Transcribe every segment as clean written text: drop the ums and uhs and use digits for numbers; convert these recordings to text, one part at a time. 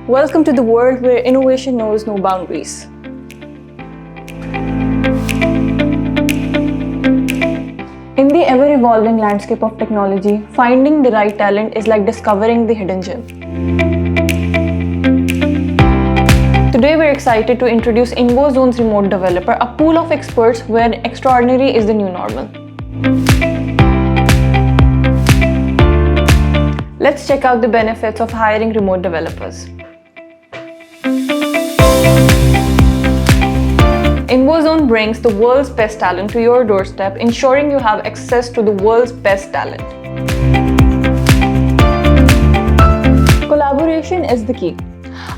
Welcome to the world where innovation knows no boundaries. In the ever-evolving landscape of technology, finding the right talent is like discovering the hidden gem. Today we're excited to introduce InvoZone's Remote Developer, a pool of experts where extraordinary is the new normal. Let's check out the benefits of hiring remote developers. InvoZone brings the world's best talent to your doorstep, ensuring you have access to the world's best talent. Collaboration is the key.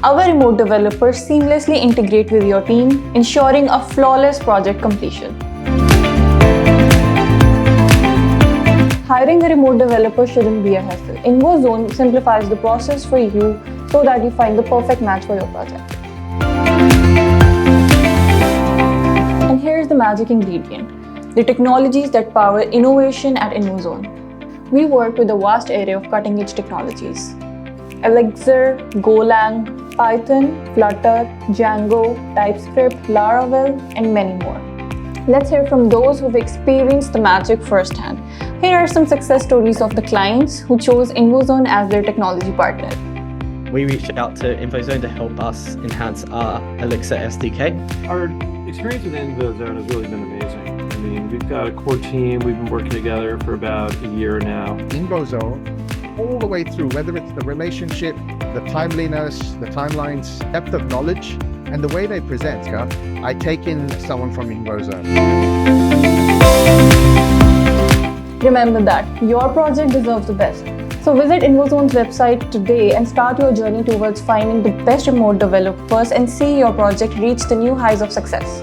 Our remote developers seamlessly integrate with your team, ensuring a flawless project completion. Hiring a remote developer shouldn't be a hassle. InvoZone simplifies the process for you so that you find the perfect match for your project. And here's the magic ingredient: the technologies that power innovation at InvoZone. We work with a vast array of cutting-edge technologies: Elixir, Golang, Python, Flutter, Django, TypeScript, Laravel, and many more. Let's hear from those who've experienced the magic firsthand. Here are some success stories of the clients who chose InvoZone as their technology partner. We reached out to InvoZone to help us enhance our Elixir SDK. Our experience with InvoZone has really been amazing. I mean, we've got a core team. We've been working together for about a year now. InvoZone, all the way through, whether it's the relationship, the timeliness, the timelines, depth of knowledge, and the way they present, I take in someone from InvoZone. Remember that your project deserves the best. So visit InvoZone's website today and start your journey towards finding the best remote developers and see your project reach the new heights of success.